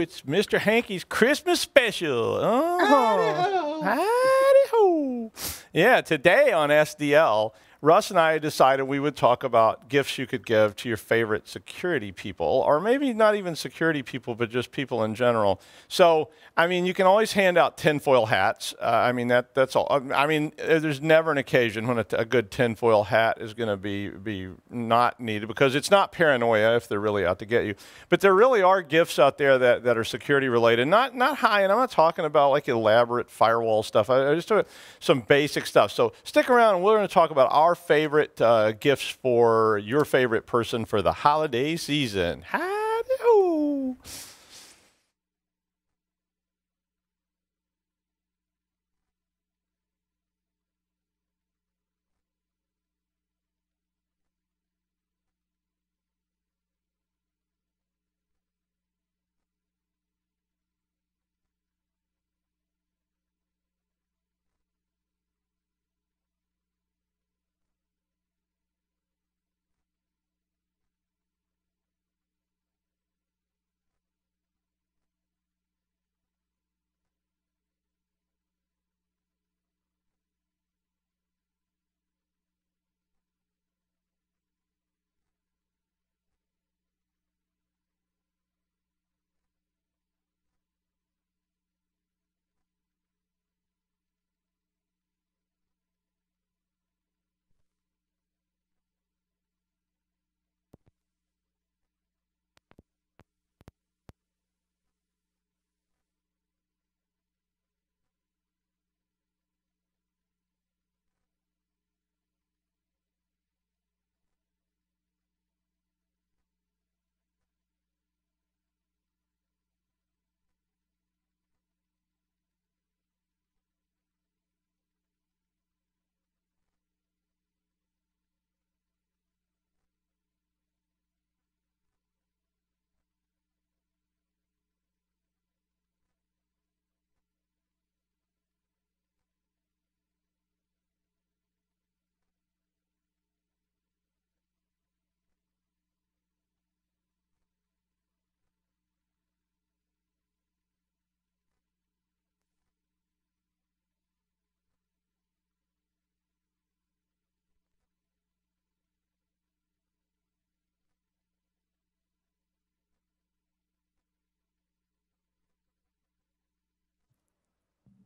it's Mr. Hankey's Christmas special. Oh, Howdy-ho. howdy-ho. Yeah, today on SDL, Russ and I decided we would talk about gifts you could give to your favorite security people, or maybe not even security people, but just people in general. So, I mean, you can always hand out tinfoil hats. I mean, that's all. I mean, there's never an occasion when a good tinfoil hat is going to be not needed, because it's not paranoia if they're really out to get you. But there really are gifts out there that are security related, not high, and I'm not talking about like elaborate firewall stuff. I just do some basic stuff. So stick around, and we're going to talk about our favorite gifts for your favorite person for the holiday season. Howdy-ho.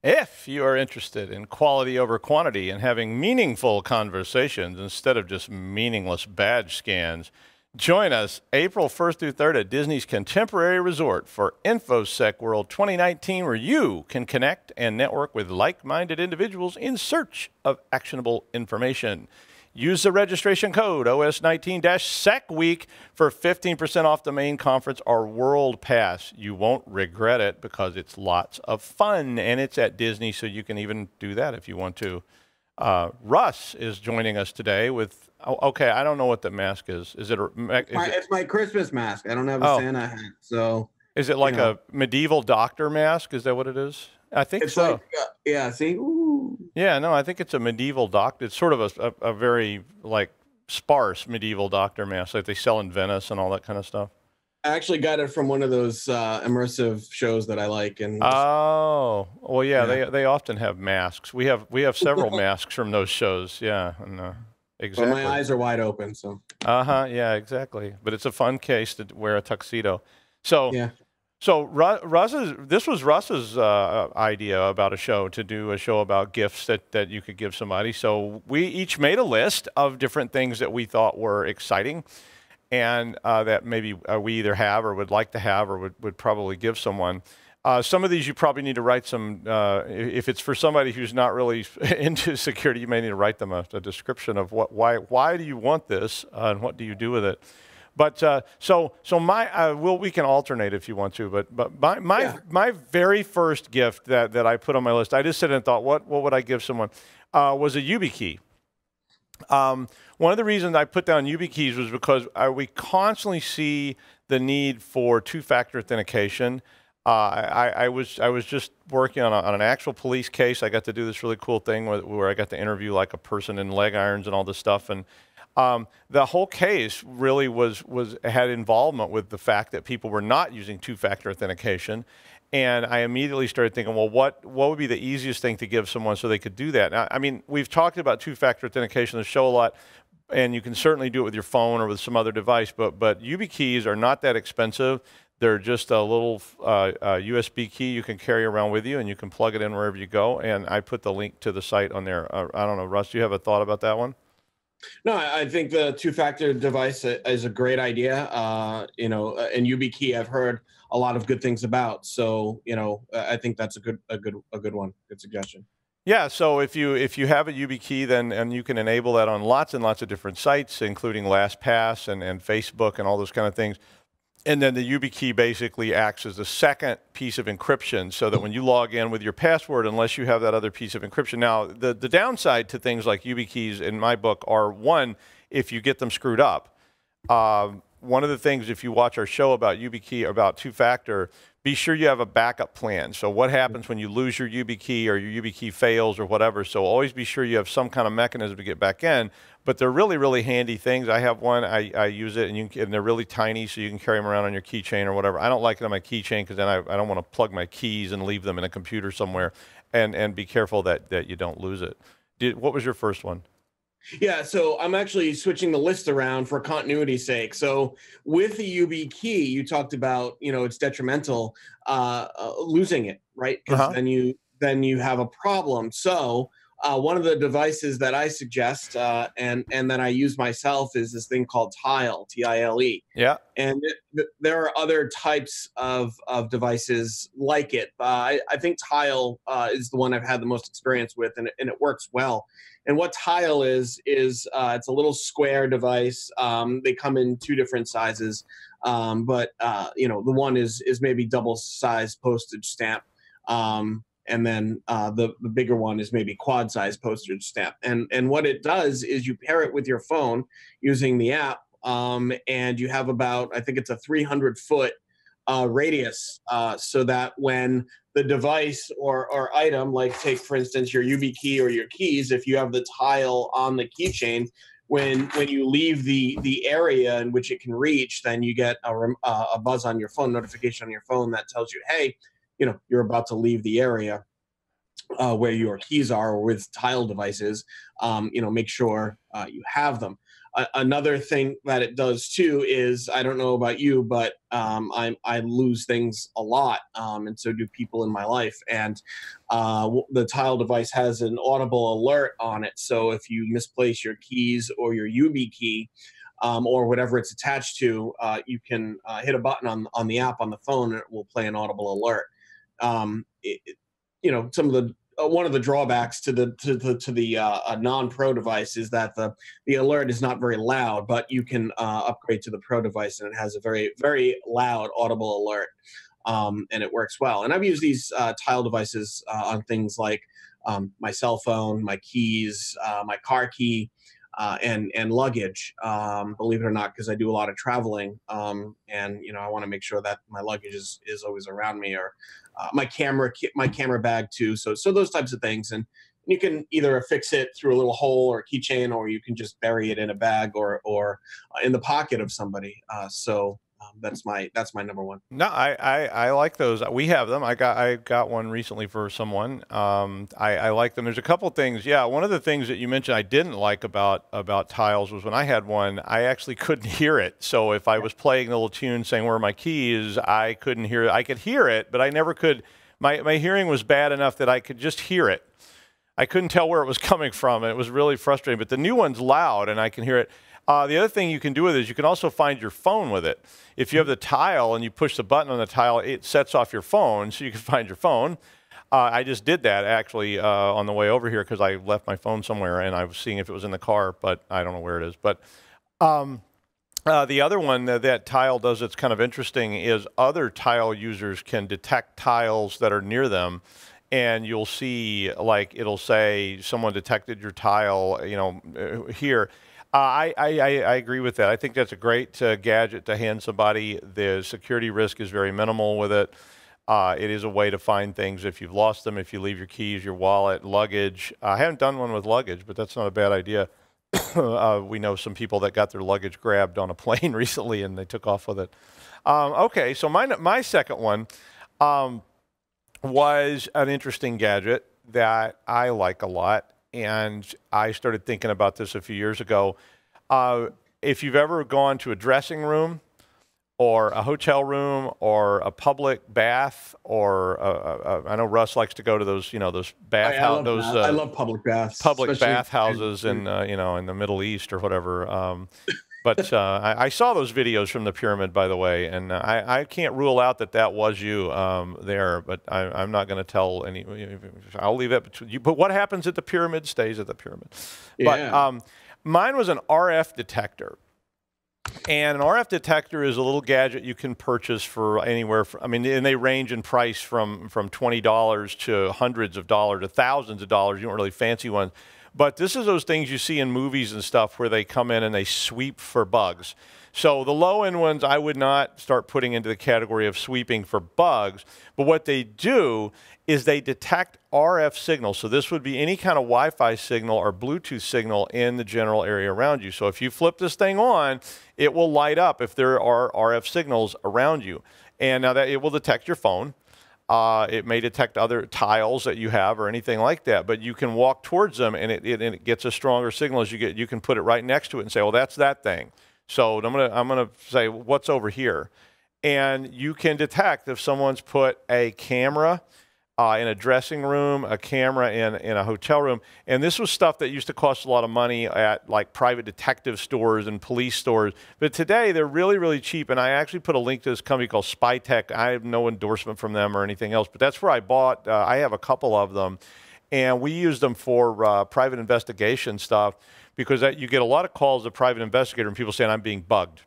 If you are interested in quality over quantity and having meaningful conversations instead of just meaningless badge scans, join us April 1st through 3rd at Disney's Contemporary Resort for InfoSec World 2019, where you can connect and network with like-minded individuals in search of actionable information. Use the registration code OS19-SECWeek for 15% off the main conference or World Pass. You won't regret it because it's lots of fun, and it's at Disney, so you can even do that if you want to. Russ is joining us today with, okay, I don't know what the mask is. Is it? It's my Christmas mask. I don't have a Santa hat, so. Is it like a medieval doctor mask? Is that what it is? I think it's so. Like, yeah, see? Ooh. Yeah, no, I think it's a medieval doctor. It's sort of a very, like, sparse medieval doctor mask like they sell in Venice and all that kind of stuff. I actually got it from one of those immersive shows that I like. And oh, well, yeah. They often have masks. We have several masks from those shows. Yeah, and, exactly. But my eyes are wide open, so. Yeah, exactly. But it's a fun case to wear a tuxedo. So yeah. So this was Russ's idea about a show, to do a show about gifts that you could give somebody. So we each made a list of different things that we thought were exciting, and that maybe we either have or would like to have or would probably give someone. Some of these you probably need to write some, if it's for somebody who's not really into security, you may need to write them a description of why do you want this, and what do you do with it. But so my we can alternate if you want to. But my very first gift that I put on my list, I just sat and thought, what would I give someone? Was a YubiKey. One of the reasons I put down YubiKeys was because we constantly see the need for two-factor authentication. I was just working on an actual police case. I got to do this really cool thing where I got to interview like a person in leg irons and all this stuff, and The whole case really had involvement with the fact that people were not using two-factor authentication. And I immediately started thinking, well, what would be the easiest thing to give someone so they could do that? Now, I mean, we've talked about two-factor authentication on the show a lot, and you can certainly do it with your phone or with some other device, but YubiKeys are not that expensive. They're just a little USB key you can carry around with you, and you can plug it in wherever you go. And I put the link to the site on there. I don't know, Russ, do you have a thought about that one? No, I think the two-factor device is a great idea. And YubiKey I've heard a lot of good things about. So, I think that's a good one. Good suggestion. Yeah, so if you have a YubiKey, then and you can enable that on lots and lots of different sites, including LastPass and Facebook and all those kind of things. And then the YubiKey basically acts as the second piece of encryption, so that when you log in with your password, unless you have that other piece of encryption. Now, the downside to things like YubiKeys in my book are, one, if you get them screwed up. One of the things, if you watch our show about YubiKey, about two-factor, be sure you have a backup plan. So what happens when you lose your YubiKey or your YubiKey fails or whatever? So always be sure you have some kind of mechanism to get back in. But they're really, really handy things. I have one. I use it, and they're really tiny, so you can carry them around on your keychain or whatever. I don't like it on my keychain because then I don't want to plug my keys and leave them in a computer somewhere. And be careful that you don't lose it. What was your first one? Yeah, so I'm actually switching the list around for continuity's sake. So with the YubiKey, you talked about, it's detrimental losing it, right? Because then you have a problem. So one of the devices that I suggest and that I use myself is this thing called Tile, Tile. Yeah. And there are other types of devices like it. I think Tile is the one I've had the most experience with, and it works well. And what Tile is it's a little square device. They come in two different sizes, but the one is maybe double size postage stamp. And then the bigger one is maybe quad size postage stamp. And what it does is you pair it with your phone using the app, and you have about, I think it's a 300-foot radius, so that when the device or item, like take for instance your YubiKey or your keys, if you have the Tile on the keychain, when you leave the area in which it can reach, then you get a buzz on your phone, notification on your phone that tells you, hey, you're about to leave the area where your keys are, or with Tile devices. Make sure you have them. Another thing that it does too is, I don't know about you, but I lose things a lot, and so do people in my life. And the Tile device has an audible alert on it. So if you misplace your keys or your YubiKey, or whatever it's attached to, you can hit a button on the app on the phone, and it will play an audible alert. Some of the one of the drawbacks to the non-pro device is that the alert is not very loud, but you can upgrade to the pro device, and it has a very, very loud audible alert, and it works well. And I've used these Tile devices on things like my cell phone, my keys, my car key, and luggage. Believe it or not, because I do a lot of traveling, and I want to make sure that my luggage is always around me, or my camera bag too. So those types of things, and you can either fix it through a little hole or a keychain, or you can just bury it in a bag or in the pocket of somebody. That's my number one. No, I like those. We have them. I got one recently for someone. I like them. There's a couple things. Yeah, one of the things that you mentioned I didn't like about Tiles was when I had one, I actually couldn't hear it. So if I was playing the little tune saying where are my keys, I couldn't hear it. I could hear it, but I never could. My hearing was bad enough that I could just hear it. I couldn't tell where it was coming from, and it was really frustrating. But the new one's loud, and I can hear it. The other thing you can do with it is you can also find your phone with it. If you have the Tile and you push the button on the Tile, it sets off your phone, so you can find your phone. I just did that actually on the way over here because I left my phone somewhere, and I was seeing if it was in the car, but I don't know where it is. But the other one that Tile does that's kind of interesting is other Tile users can detect tiles that are near them. And you'll see, like, it'll say someone detected your tile, here. I agree with that. I think that's a great gadget to hand somebody. The security risk is very minimal with it. It is a way to find things if you've lost them, if you leave your keys, your wallet, luggage. I haven't done one with luggage, but that's not a bad idea. We know some people that got their luggage grabbed on a plane recently and they took off with it. Okay, so my second one was an interesting gadget that I like a lot, and I started thinking about this a few years ago. If you've ever gone to a dressing room or a hotel room or a public bath, or I know Russ likes to go to those, those I love public baths, public especially bathhouses in in the Middle East or whatever. But I saw those videos from the pyramid, by the way, and I can't rule out that that was you there, but I'm not going to tell any. I'll leave it between you. But what happens at the pyramid stays at the pyramid. Yeah. But mine was an RF detector. And an RF detector is a little gadget you can purchase for anywhere from, and they range in price from $20 to hundreds of dollars to thousands of dollars. You don't really fancy ones. But this is those things you see in movies and stuff where they come in and they sweep for bugs. So the low-end ones I would not start putting into the category of sweeping for bugs. But what they do is they detect RF signals. So this would be any kind of Wi-Fi signal or Bluetooth signal in the general area around you. So if you flip this thing on, it will light up if there are RF signals around you. And now that it will detect your phone. It may detect other tiles that you have or anything like that, but you can walk towards them and it gets a stronger signal as you get. You can put it right next to it and say, well, that's that thing. So I'm gonna say, what's over here? And you can detect if someone's put a camera in a dressing room, a camera in a hotel room. And this was stuff that used to cost a lot of money at like private detective stores and police stores. But today they're really, really cheap. And I actually put a link to this company called Spytech. I have no endorsement from them or anything else, but that's where I bought, I have a couple of them. And we use them for private investigation stuff because you get a lot of calls of private investigator and people saying I'm being bugged.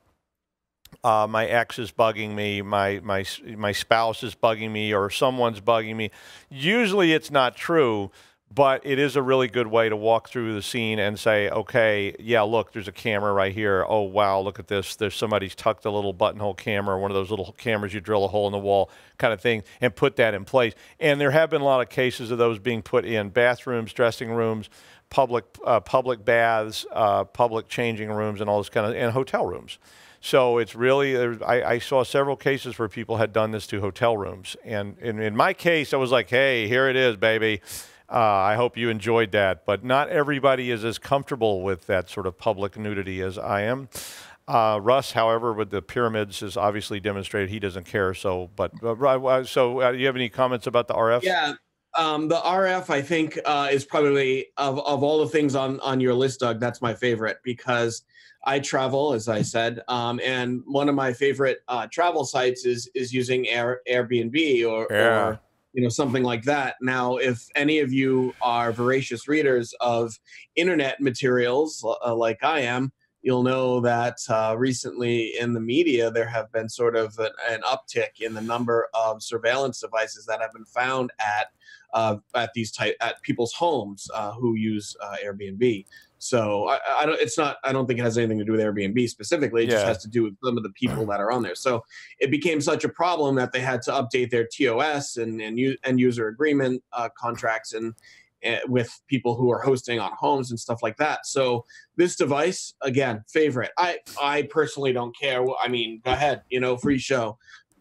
My ex is bugging me, my spouse is bugging me, or someone's bugging me. Usually it's not true, but it is a really good way to walk through the scene and say, okay, yeah, look, there's a camera right here. Oh, wow, look at this. There's somebody's tucked a little buttonhole camera, one of those little cameras you drill a hole in the wall kind of thing, and put that in place. And there have been a lot of cases of those being put in bathrooms, dressing rooms, public baths, public changing rooms, and all this kind of, and hotel rooms. So it's really, I saw several cases where people had done this to hotel rooms. And in my case, I was like, hey, here it is, baby. I hope you enjoyed that. But not everybody is as comfortable with that sort of public nudity as I am. Russ, however, with the pyramids has obviously demonstrated he doesn't care. So, do you have any comments about the RF? Yeah. The RF, I think, is probably of all the things on your list, Doug, that's my favorite because I travel, as I said, and one of my favorite travel sites is using Airbnb or something like that. Now, if any of you are voracious readers of internet materials like I am, you'll know that recently in the media there have been sort of an uptick in the number of surveillance devices that have been found at people's homes who use Airbnb. So I don't think it has anything to do with Airbnb specifically. It just has to do with some of the people that are on there. So it became such a problem that they had to update their TOS and end user agreement contracts and with people who are hosting on homes and stuff like that. So this device, again, favorite. I personally don't care. I mean, go ahead, free show.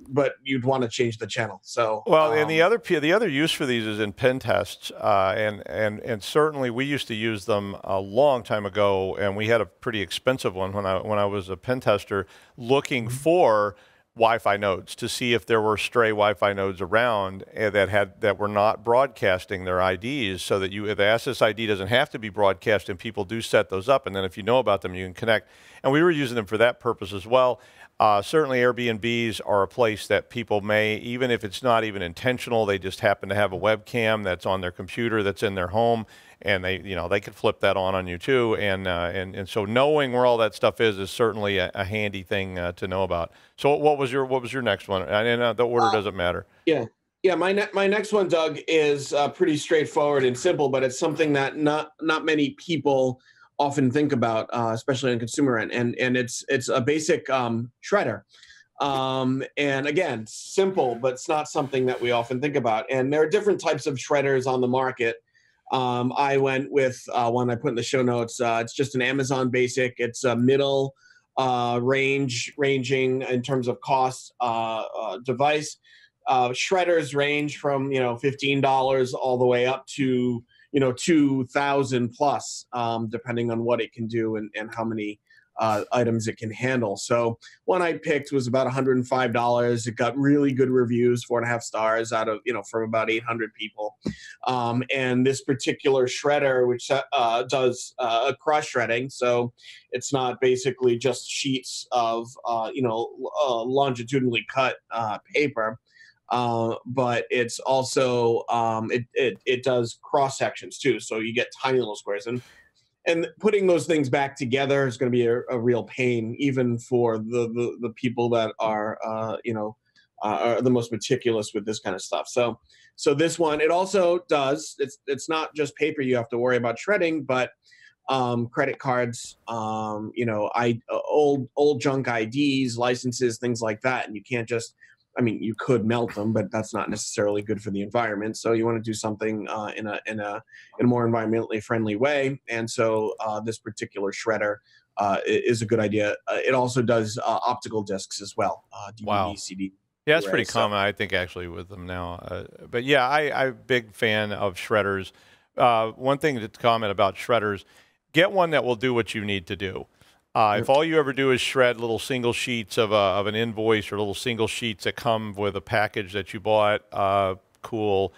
But you'd want to change the channel. So well, and the other use for these is in pen tests, and certainly we used to use them a long time ago, and we had a pretty expensive one when I was a pen tester, looking for Wi-Fi nodes to see if there were stray Wi-Fi nodes around that were not broadcasting their IDs, so that the SSID doesn't have to be broadcast, and people do set those up, and then if you know about them, you can connect. And we were using them for that purpose as well. Certainly Airbnbs are a place that people may, even if it's not even intentional, they just happen to have a webcam that's on their computer that's in their home, and they could flip that on you too. And so knowing where all that stuff is certainly a handy thing to know about. So what was your next one? And the order doesn't matter. Yeah. My next one, Doug, is pretty straightforward and simple, but it's something that not many people often think about, especially on consumer end, and it's a basic shredder. And again, simple, but it's not something that we often think about. And there are different types of shredders on the market. I went with one I put in the show notes. It's just an Amazon Basic. It's a middle ranging in terms of cost device. Shredders range from $15 all the way up to 2,000 plus, depending on what it can do and how many items it can handle. So one I picked was about $105. It got really good reviews, 4.5 stars out of from about 800 people. And this particular shredder, which does cross shredding, so it's not basically just sheets of longitudinally cut paper. But it's also it does cross sections too, so you get tiny little squares, and putting those things back together is going to be a real pain, even for the people that are are the most meticulous with this kind of stuff. So this one, it also does. It's not just paper you have to worry about shredding, but credit cards, old junk IDs, licenses, things like that, and you can't just. I mean, you could melt them, but that's not necessarily good for the environment. So you want to do something in a more environmentally friendly way. And so this particular shredder is a good idea. It also does optical discs as well, DVD, Wow. CD. Yeah, that's pretty common, I think, actually, with them now. But yeah, I'm a big fan of shredders. One thing to comment about shredders, get one that will do what you need to do. If all you ever do is shred little single sheets of an invoice or little single sheets that come with a package that you bought, cool.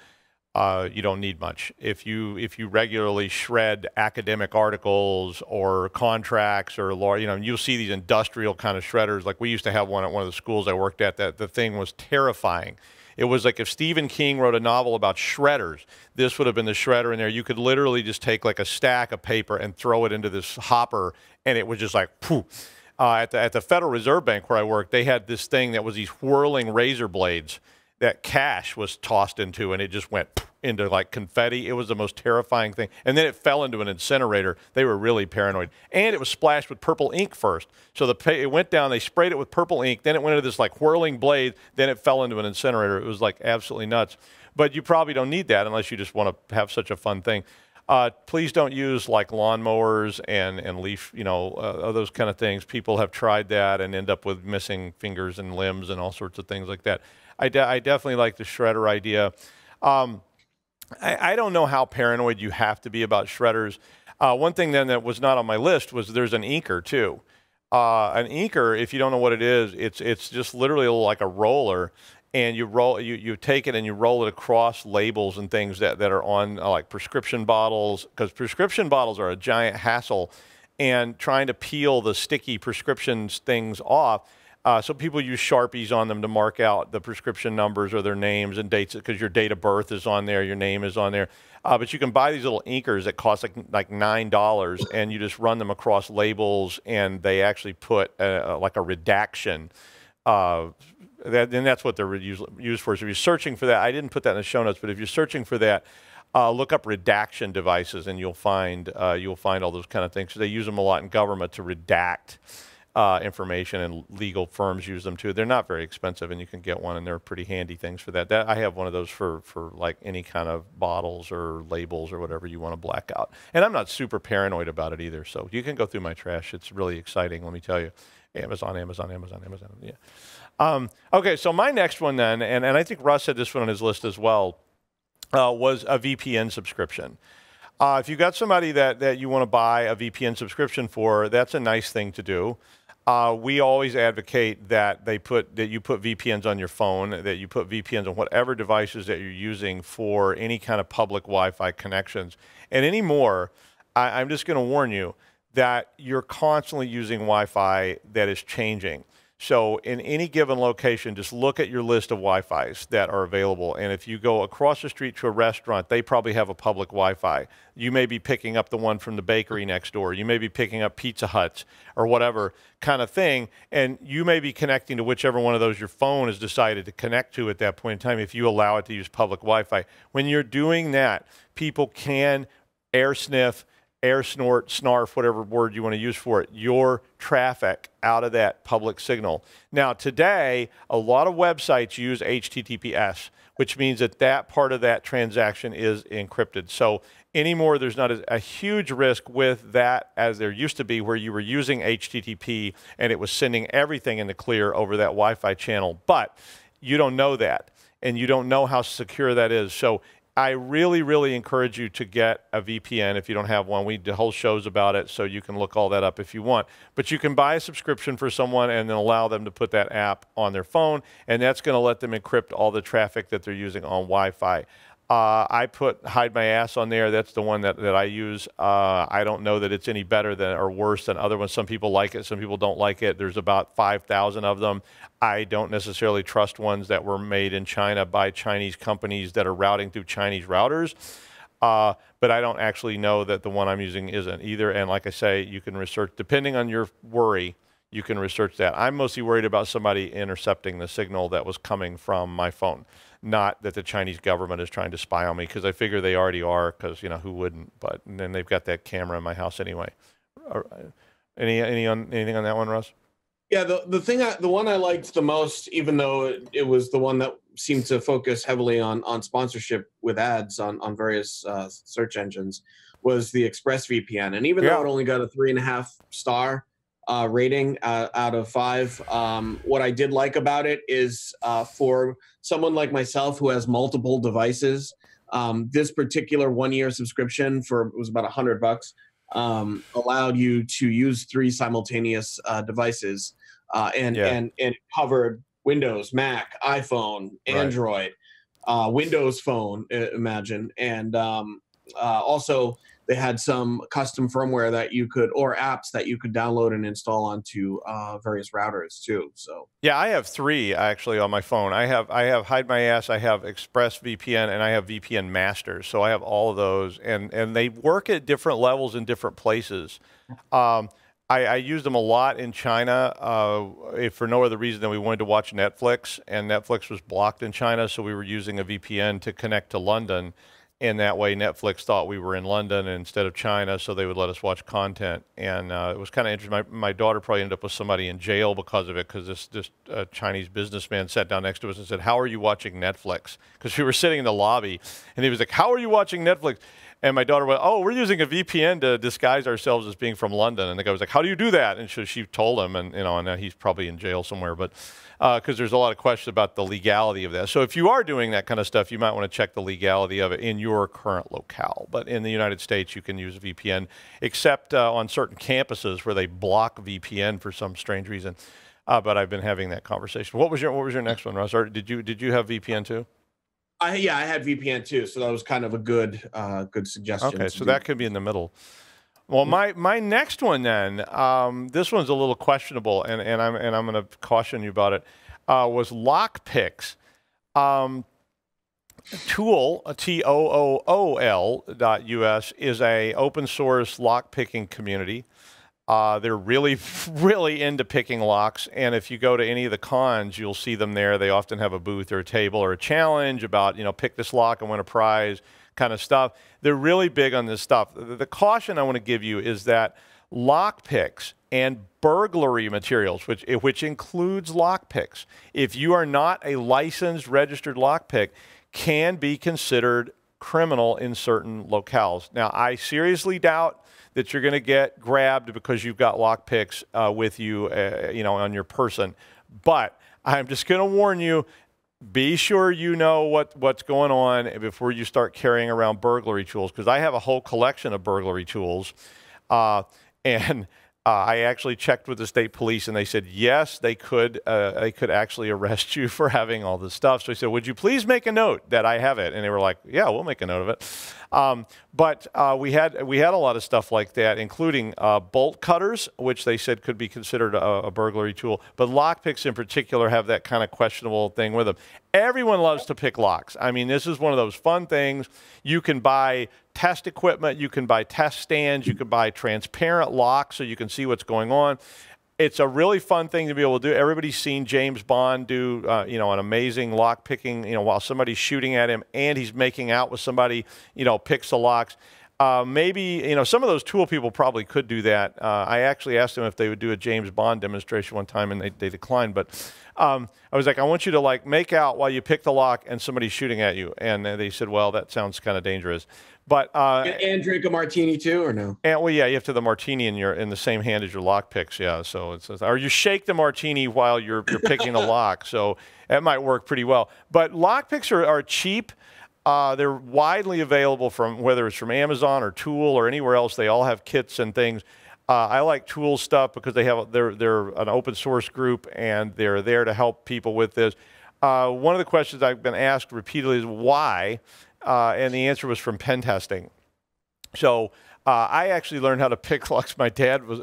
You don't need much. If you regularly shred academic articles or contracts or you'll see these industrial kind of shredders. Like we used to have one at one of the schools I worked at. That the thing was terrifying. It was like if Stephen King wrote a novel about shredders, this would have been the shredder in there. You could literally just take like a stack of paper and throw it into this hopper, and it was just like poof. At the Federal Reserve Bank where I worked, they had this thing that was these whirling razor blades that cash was tossed into, and it just went into like confetti. It was the most terrifying thing. And then it fell into an incinerator. They were really paranoid. And it was splashed with purple ink first. So it went down, they sprayed it with purple ink, then it went into this like whirling blade, then it fell into an incinerator. It was like absolutely nuts. But you probably don't need that unless you just want to have such a fun thing. Please don't use like lawnmowers and leaf, those kind of things. People have tried that and end up with missing fingers and limbs and all sorts of things like that. I definitely like the shredder idea. I don't know how paranoid you have to be about shredders. One thing then that was not on my list was there's an inker too. An inker, if you don't know what it is, it's just literally like a roller, and you take it and you roll it across labels and things that are on like prescription bottles, because prescription bottles are a giant hassle, and trying to peel the sticky prescriptions things off. So people use Sharpies on them to mark out the prescription numbers or their names and dates, because your date of birth is on there, your name is on there. But you can buy these little inkers that cost like $9, and you just run them across labels, and they actually put like a redaction. And that's what they're used for. So if you're searching for that, I didn't put that in the show notes, but if you're searching for that, look up redaction devices, and you'll find all those kind of things. So they use them a lot in government to redact information, and legal firms use them too. They're not very expensive, and you can get one, and they're pretty handy things for that. I have one of those for like any kind of bottles or labels or whatever you want to black out. And I'm not super paranoid about it either, so you can go through my trash. It's really exciting, let me tell you. Amazon. Yeah. Okay, so my next one then, and I think Russ had this one on his list as well, was a VPN subscription. If you got somebody that you want to buy a VPN subscription for, that's a nice thing to do. We always advocate that you put VPNs on your phone, that you put VPNs on whatever devices that you're using for any kind of public Wi-Fi connections. And anymore, I'm just going to warn you that you're constantly using Wi-Fi that is changing. So in any given location, just look at your list of Wi-Fis that are available. And if you go across the street to a restaurant, they probably have a public Wi-Fi. You may be picking up the one from the bakery next door. You may be picking up Pizza Hut's or whatever kind of thing. And you may be connecting to whichever one of those your phone has decided to connect to at that point in time if you allow it to use public Wi-Fi. When you're doing that, people can air sniff air snort, snarf, whatever word you want to use for it, your traffic out of that public signal. Now, today, a lot of websites use HTTPS, which means that that part of that transaction is encrypted. So anymore, there's not a huge risk with that as there used to be, where you were using HTTP and it was sending everything in the clear over that Wi-Fi channel. But you don't know that, and you don't know how secure that is. So I really, really encourage you to get a VPN if you don't have one. We did whole shows about it, so you can look all that up if you want. But you can buy a subscription for someone and then allow them to put that app on their phone, and that's going to let them encrypt all the traffic that they're using on Wi-Fi. I put Hide My Ass on there. That's the one that I use. I don't know that it's any better than or worse than other ones. Some people like it. Some people don't like it. There's about 5,000 of them. I don't necessarily trust ones that were made in China by Chinese companies that are routing through Chinese routers. But I don't actually know that the one I'm using isn't either. And like I say, you can research, depending on your worry, you can research that. I'm mostly worried about somebody intercepting the signal that was coming from my phone, not that the Chinese government is trying to spy on me, because I figure they already are, because, you know, who wouldn't? But then they've got that camera in my house anyway. Anything on that one, Russ? Yeah, the one I liked the most, even though it was the one that seemed to focus heavily on sponsorship with ads on various search engines, was the ExpressVPN. And even though it only got a 3.5 star rating out of 5, what I did like about it is for someone like myself who has multiple devices, this particular 1-year subscription it was about $100, allowed you to use 3 simultaneous devices, and it covered Windows, Mac, iPhone, Android, Windows Phone, imagine, and also they had some custom firmware that you could, or apps that you could download and install onto various routers too. So yeah, I have 3 actually on my phone. I have Hide My Ass, I have ExpressVPN, and I have VPN Masters. So I have all of those, and they work at different levels in different places. I used them a lot in China for no other reason than we wanted to watch Netflix, and Netflix was blocked in China, so we were using a VPN to connect to London. And that way, Netflix thought we were in London instead of China, so they would let us watch content. And it was kind of interesting. My daughter probably ended up with somebody in jail because of it, because this Chinese businessman sat down next to us and said, "How are you watching Netflix?" Because we were sitting in the lobby, and he was like, "How are you watching Netflix?" And my daughter went, "Oh, we're using a VPN to disguise ourselves as being from London." And the guy was like, "How do you do that?" And so she told him, and and he's probably in jail somewhere, but because there's a lot of questions about the legality of that. So if you are doing that kind of stuff, you might want to check the legality of it in your current locale. But in the United States, you can use VPN, except on certain campuses where they block VPN for some strange reason. But I've been having that conversation. What was your next one, Russ? Or did you have VPN too? I had VPN too, so that was kind of a good suggestion. Okay, so that could be in the middle. Well, my next one then, this one's a little questionable, and I'm going to caution you about it. Was Lockpicks. Tool, TOOL.us, is a open source lock picking community. They're really, really into picking locks, and if you go to any of the cons, you'll see them there. They often have a booth or a table or a challenge about, pick this lock and win a prize kind of stuff. They're really big on this stuff. The caution I want to give you is that lock picks and burglary materials, which includes lock picks, if you are not a licensed, registered lock pick, can be considered criminal in certain locales. Now, I seriously doubt that you're going to get grabbed because you've got lock picks with you, on your person. But I'm just going to warn you, be sure you know what's going on before you start carrying around burglary tools, because I have a whole collection of burglary tools, and I actually checked with the state police, and they said yes, they could actually arrest you for having all this stuff. So I said, "Would you please make a note that I have it?" And they were like, "Yeah, we'll make a note of it." But we had a lot of stuff like that, including bolt cutters, which they said could be considered a burglary tool. But lockpicks in particular have that kind of questionable thing with them. Everyone loves to pick locks. I mean, this is one of those fun things. You can buy test equipment, you can buy test stands, you can buy transparent locks so you can see what's going on. It's a really fun thing to be able to do. Everybody's seen James Bond do, an amazing lock picking, while somebody's shooting at him and he's making out with somebody, picks the locks. maybe, some of those tool people probably could do that. I actually asked them if they would do a James Bond demonstration one time, and they declined. But I was like, I want you to like make out while you pick the lock and somebody's shooting at you. And they said, well, that sounds kind of dangerous. But and drink a martini too, or no? And well, yeah, you have to have the martini in the same hand as your lock picks. Yeah, so it says, or you shake the martini while you're picking the lock. So that might work pretty well. But lock picks are cheap. They're widely available from whether it's from Amazon or Tool or anywhere else. They all have kits and things. I like Tool stuff because they're an open source group and they're there to help people with this. One of the questions I've been asked repeatedly is why, and the answer was from pen testing. So I actually learned how to pick locks. My dad was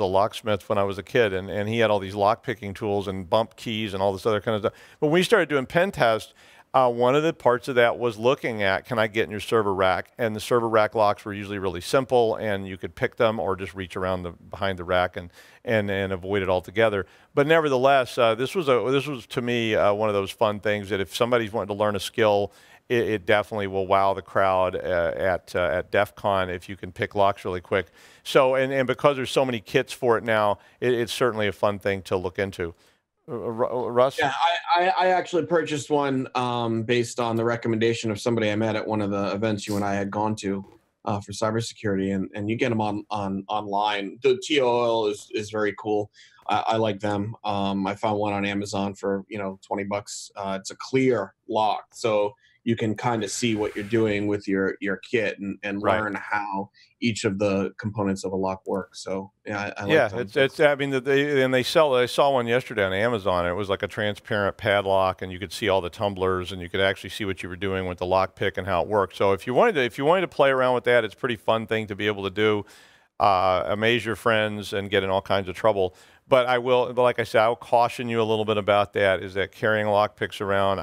a locksmith when I was a kid, and he had all these lock picking tools and bump keys and all this other kind of stuff. But when we started doing pen tests, one of the parts of that was looking at, can I get in your server rack? And the server rack locks were usually really simple, and you could pick them or just reach around behind the rack and avoid it altogether. But nevertheless, this was to me one of those fun things that if somebody's wanting to learn a skill, it definitely will wow the crowd at DEF CON if you can pick locks really quick. So and because there's so many kits for it now, it's certainly a fun thing to look into. Russ? Yeah, I actually purchased one based on the recommendation of somebody I met at one of the events you and I had gone to for cybersecurity, and you get them online. The tinfoil is very cool. I like them. I found one on Amazon for $20. It's a clear lock, so you can kind of see what you're doing with your kit and learn how each of the components of a lock work. So yeah, I like them. It's I mean I saw one yesterday on Amazon. It was like a transparent padlock, and you could see all the tumblers, and you could actually see what you were doing with the lock pick and how it worked. So if you wanted to play around with that, it's a pretty fun thing to be able to do. Amaze your friends and get in all kinds of trouble. But like I said, I will caution you a little bit about that, is that carrying lockpicks around,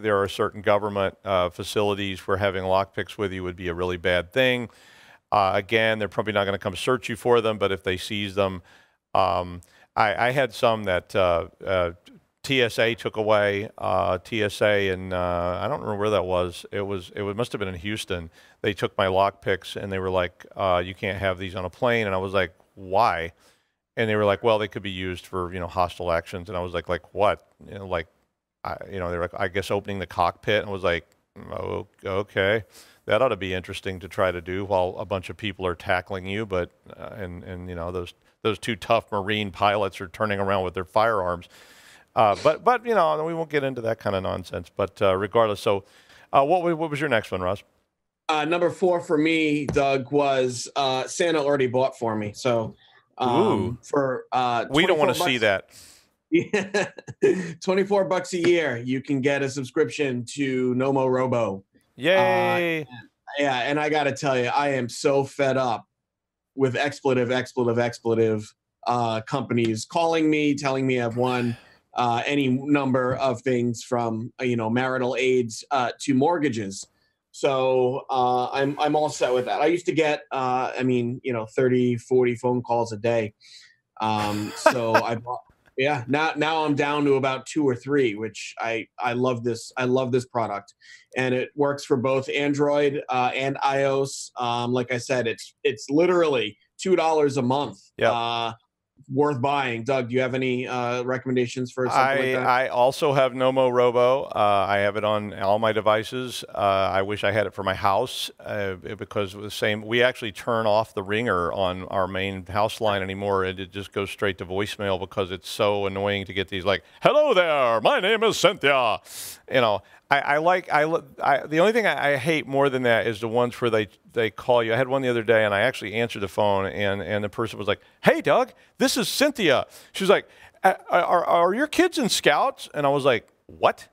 there are certain government facilities where having lockpicks with you would be a really bad thing. Again, they're probably not going to come search you for them, but if they seize them, I had some that TSA took away. TSA, and I don't remember where that was. It must have been in Houston. They took my lockpicks and they were like, "You can't have these on a plane." And I was like, "Why?" And they were like, "Well, they could be used for hostile actions." And I was like what? They were like, I guess opening the cockpit. And I was like, "Oh, okay, that ought to be interesting to try to do while a bunch of people are tackling you." But those two tough Marine pilots are turning around with their firearms. But we won't get into that kind of nonsense. But regardless, so what was your next one, Russ? Number 4 for me, Doug, was Santa already bought for me. So for we don't want to see that. Yeah, $24 a year, you can get a subscription to Nomo Robo. Yay! And I got to tell you, I am so fed up with expletive companies calling me, telling me I've won any number of things from marital aids to mortgages. So I'm all set with that. I used to get 30, 40 phone calls a day. So I bought. Yeah, now I'm down to about 2 or 3, which I love this. I love this product, and it works for both Android and iOS. Like I said, it's literally $2 a month. Yeah. Worth buying. Doug, do you have any recommendations for something like that? I also have Nomo Robo. I have it on all my devices. I wish I had it for my house because the same. We actually turn off the ringer on our main house line anymore, and it just goes straight to voicemail because it's so annoying to get these like, "Hello there, my name is Cynthia." The only thing I hate more than that is the ones where they call you. I had one the other day, and I actually answered the phone, and the person was like, "Hey, Doug, this is Cynthia." She was like, are your kids in Scouts? And I was like, "What?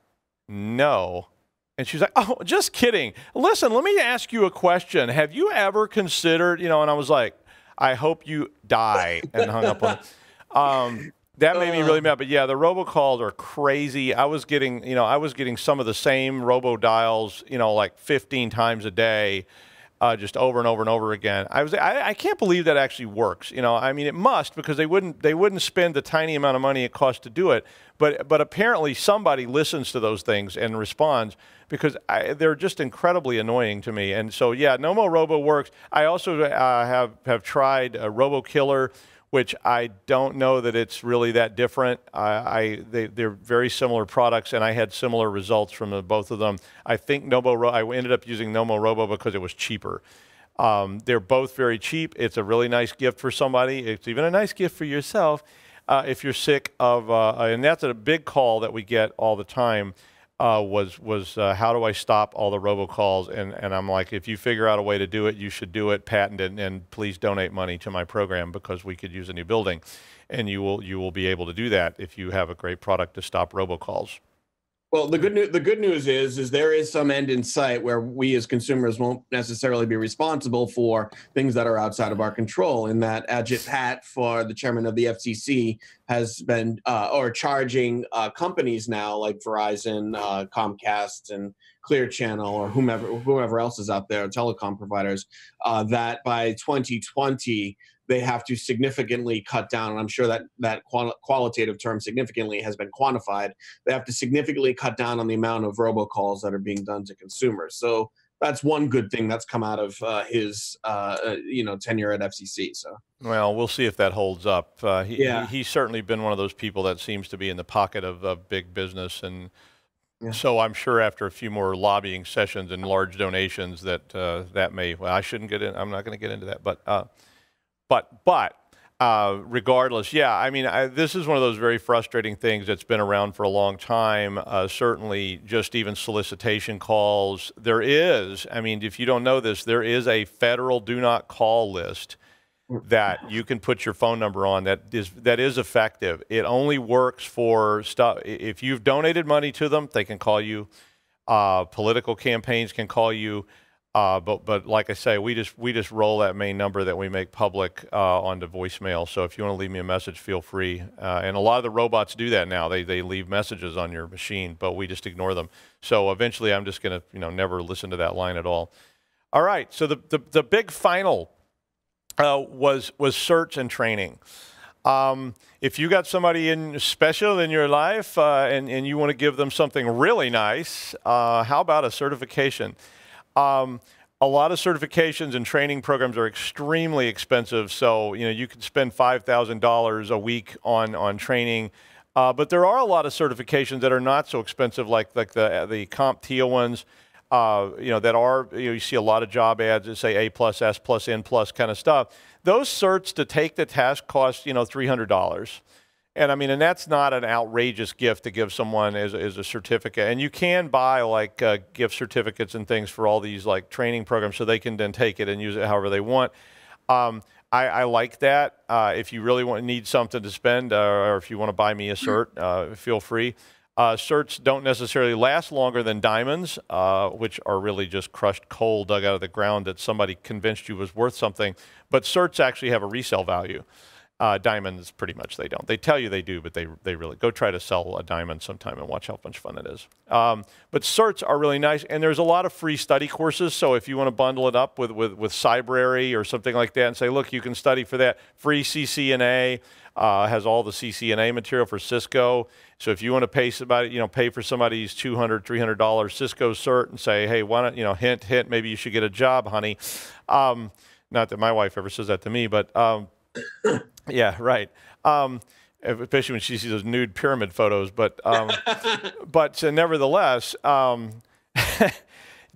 No." And she's like, "Oh, just kidding. Listen, let me ask you a question. Have you ever considered, And I was like, "I hope you die," and hung up on it. That made me really mad. But yeah, the robocalls are crazy. I was getting some of the same robo dials, like 15 times a day. just over and over and over again. I can't believe that actually works. You know, I mean, it must, because they wouldn't spend the tiny amount of money it costs to do it. But apparently somebody listens to those things and responds, because they're just incredibly annoying to me. And so yeah, Nomo Robo works. I also have tried Robo Killer, which I don't know that it's really that different. They're very similar products, and I had similar results from both of them. I think I ended up using Nomo Robo because it was cheaper. They're both very cheap. It's a really nice gift for somebody. It's even a nice gift for yourself if you're sick of, and that's a big call that we get all the time. Was how do I stop all the robocalls? And I'm like, if you figure out a way to do it, you should do it, patent it, and please donate money to my program, because we could use a new building, and you will be able to do that if you have a great product to stop robocalls. Well, the good news is there is some end in sight where we as consumers won't necessarily be responsible for things that are outside of our control. In that Ajit Pat, for the chairman of the FCC, has been charging companies now like Verizon, Comcast, and Clear Channel, or whomever else is out there, telecom providers, that by 2020 they have to significantly cut down, and I'm sure that qualitative term significantly has been quantified. They have to significantly cut down on the amount of robocalls that are being done to consumers. So that's one good thing that's come out of his tenure at FCC. So, well, we'll see if that holds up. He's certainly been one of those people that seems to be in the pocket of big business, and so I'm sure after a few more lobbying sessions and large donations that that may. Well, I shouldn't get in. I'm not going to get into that, but regardless, yeah, I mean, this is one of those very frustrating things that's been around for a long time. Certainly, just even solicitation calls. There is, I mean, if you don't know this, there is a federal do not call list that you can put your phone number on that is effective. It only works for stuff. If you've donated money to them, they can call you. Political campaigns can call you. But like I say, we just roll that main number that we make public onto voicemail. So if you want to leave me a message, feel free. And a lot of the robots do that now. They leave messages on your machine, but we just ignore them. So eventually, I'm just going to never listen to that line at all. All right. So the big final was search and training. If you got somebody special in your life and you want to give them something really nice, how about a certification? A lot of certifications and training programs are extremely expensive. So, you can spend $5,000 a week on training. But there are a lot of certifications that are not so expensive, like the CompTIA ones, that are, you see a lot of job ads that say A+, S+, N+ kind of stuff. Those certs to take the test cost, $300. And I mean, and that's not an outrageous gift to give someone as a certificate. And you can buy like gift certificates and things for all these like training programs, so they can then take it and use it however they want. I like that. If you really need something to spend, or if you want to buy me a cert, feel free. Certs don't necessarily last longer than diamonds, which are really just crushed coal dug out of the ground that somebody convinced you was worth something. But certs actually have a resale value. Diamonds, pretty much they don't. They tell you they do, but they really go try to sell a diamond sometime and watch how much fun it is. But certs are really nice, and there's a lot of free study courses. So if you want to bundle it up with Cybersecurity or something like that, and say, look, you can study for that. Free CCNA has all the CCNA material for Cisco. So if you want to pay somebody, pay for somebody's $200, $300 Cisco cert, and say, hey, why don't hint, maybe you should get a job, honey. Not that my wife ever says that to me, but. Yeah, right. Especially when she sees those nude pyramid photos. But nevertheless,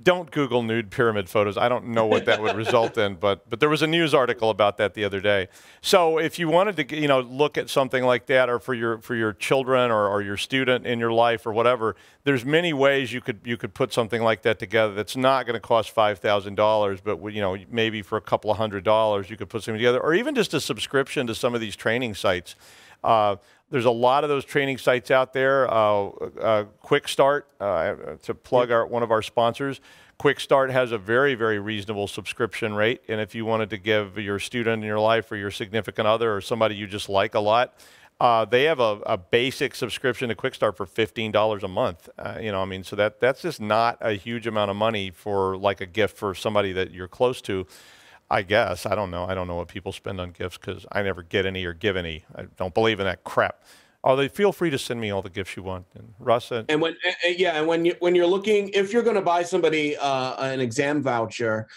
don't Google nude pyramid photos. I don't know what that would result in, but there was a news article about that the other day. So if you wanted to, look at something like that, or for your children or your student in your life or whatever, there's many ways you could put something like that together. That's not going to cost $5,000, but maybe for a couple of $100 you could put something together, or even just a subscription to some of these training sites. There's a lot of those training sites out there. Quick Start, to plug one of our sponsors, Quick Start has a very, very reasonable subscription rate. And if you wanted to give your student in your life or your significant other or somebody you just like a lot, They have a basic subscription to Quick Start for $15 a month. I mean, so that's just not a huge amount of money for like a gift for somebody that you're close to. I guess. I don't know. I don't know what people spend on gifts because I never get any or give any. I don't believe in that crap. They feel free to send me all the gifts you want. And Russ, and when you're looking, if you're going to buy somebody an exam voucher,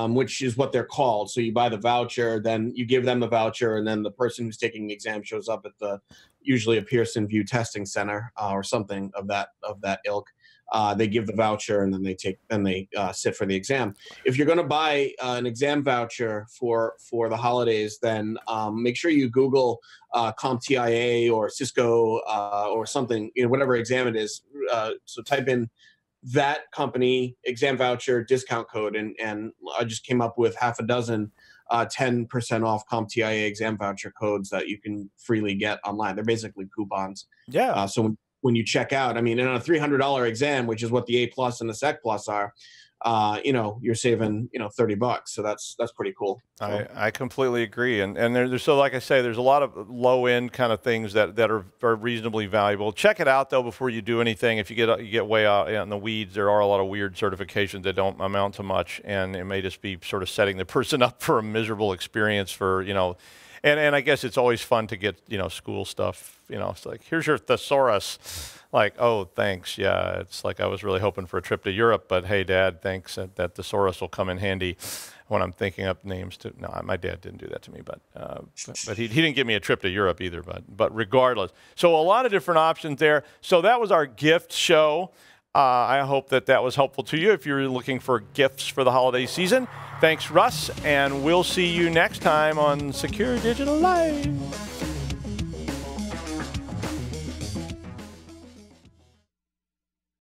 which is what they're called. So you buy the voucher, then you give them the voucher, and then the person who's taking the exam shows up at usually a Pearson VUE testing center or something of that ilk. They give the voucher, and then they sit for the exam. If you're going to buy an exam voucher for the holidays, then make sure you Google CompTIA or Cisco or something, whatever exam it is. So type in that company exam voucher discount code, and I just came up with half a dozen 10% off CompTIA exam voucher codes that you can freely get online. They're basically coupons. Yeah. So when you check out, I mean, in a $300 exam, which is what the A+ and the Sec+ are, you're saving $30. So that's pretty cool. So. I completely agree, and there's so like I say, there's a lot of low end kind of things that are reasonably valuable. Check it out though before you do anything. If you get way out in the weeds, there are a lot of weird certifications that don't amount to much, and it may just be sort of setting the person up for a miserable experience for And I guess it's always fun to get school stuff. It's like, here's your thesaurus. Like, oh, thanks. Yeah, it's like I was really hoping for a trip to Europe, but hey, Dad, thanks. That thesaurus will come in handy when I'm thinking up names to. No, my dad didn't do that to me, but he didn't give me a trip to Europe either. But regardless, so a lot of different options there. So that was our gift show. I hope that was helpful to you if you're looking for gifts for the holiday season. Thanks, Russ, and we'll see you next time on Secure Digital Live.